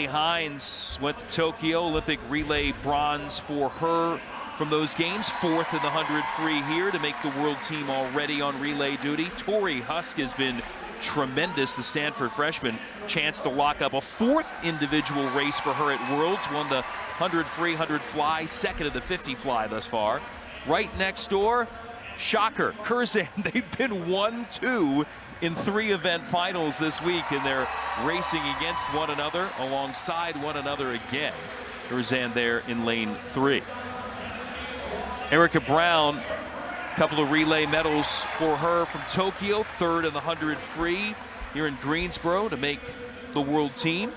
Hines went to Tokyo, Olympic relay bronze for her from those games. Fourth in the 100 free here to make the world team already on relay duty. Tori Husk has been tremendous, the Stanford freshman. Chance to lock up a fourth individual race for her at Worlds. Won the 100 free, 100 fly, second of the 50 fly thus far. Right next door, shocker, Curzan. They've been 1-2 in 3 event finals this week, and they're racing against one another, alongside one another again. Curzan there in lane 3. Erica Brown, a couple of relay medals for her from Tokyo, third in the 100 free here in Greensboro to make the world team.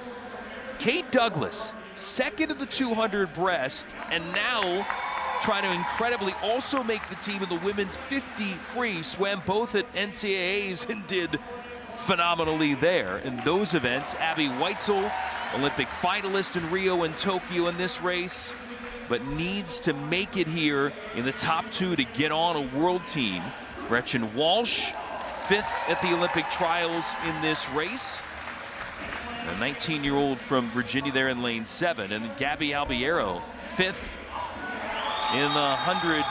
Kate Douglas, second in the 200 breast, and now trying to incredibly also make the team in the women's 50 free. Swam both at NCAAs and did phenomenally there in those events. Abby Weitzel, Olympic finalist in Rio and Tokyo in this race, but needs to make it here in the top 2 to get on a world team. Gretchen Walsh, 5th at the Olympic trials in this race. A 19-year-old from Virginia there in lane 7. And Gabby Albiero, 5th in the 100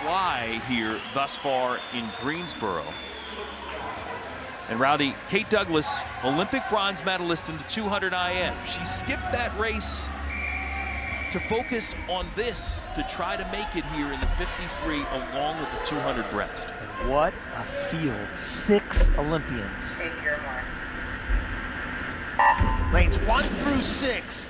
fly here thus far in Greensboro. And Rowdy, Kate Douglas, Olympic bronze medalist in the 200 IM. She skipped that race to focus on this, to try to make it here in the 50 free along with the 200 breast. What a field, 6 Olympians. Lanes 1 through 6.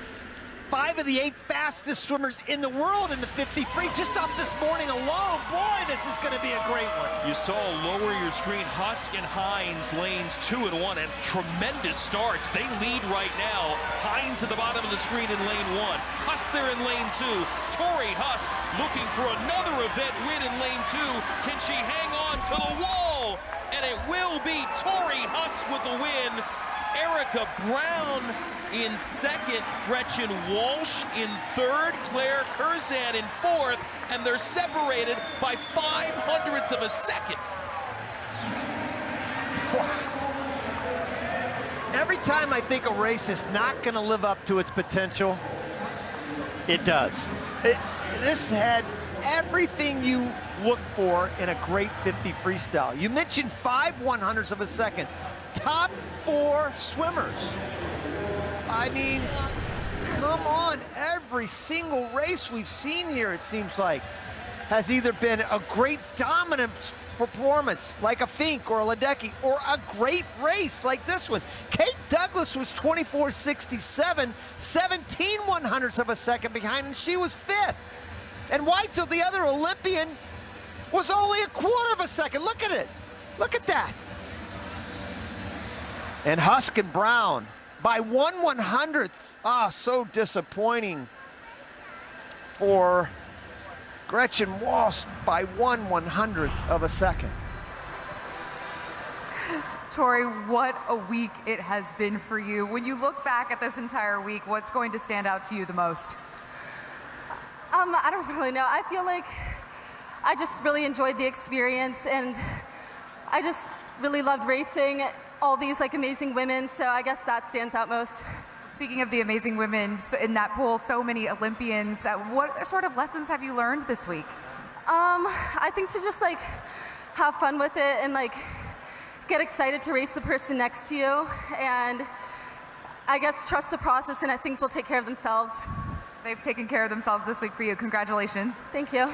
5 of the 8 fastest swimmers in the world in the 50 free. Just off this morning alone, boy, this is going to be a great one. You saw, lower your screen, Husk and Hines, lanes 2 and 1, and tremendous starts. They lead right now. Hines at the bottom of the screen in lane 1. Husk there in lane 2. Tori Husk looking for another event win in lane 2. Can she hang on to the wall? And it will be Tori Husk with the win. Erica Brown in second, Gretchen Walsh in third, Claire Curzan in fourth, and they're separated by 0.05 of a second. Every time I think a race is not going to live up to its potential, it does. This had everything you look for in a great 50 freestyle. You mentioned 5/100ths of a second. Top 4 swimmers. I mean, come on, every single race we've seen here, it seems like, has either been a great dominant performance like a Fink or a Ledecky, or a great race like this one. Kate Douglas was 24.67, 17/100ths of a second behind, and she was 5th. And Weitzel, the other Olympian, was only 1/4 of a second. Look at it. Look at that. And Husk and Brown by 1/100th. Ah, so disappointing for Gretchen Walsh by 1/100th of a second. Tori, what a week it has been for you. When you look back at this entire week, what's going to stand out to you the most? I don't really know. I feel like I just really enjoyed the experience, and I just really loved racing all these amazing women, so I guess that stands out most. Speaking of the amazing women in that pool, so many Olympians, what sort of lessons have you learned this week? I think to just have fun with it and get excited to race the person next to you, and I guess trust the process, and things will take care of themselves. They've taken care of themselves this week for you. Congratulations. Thank you.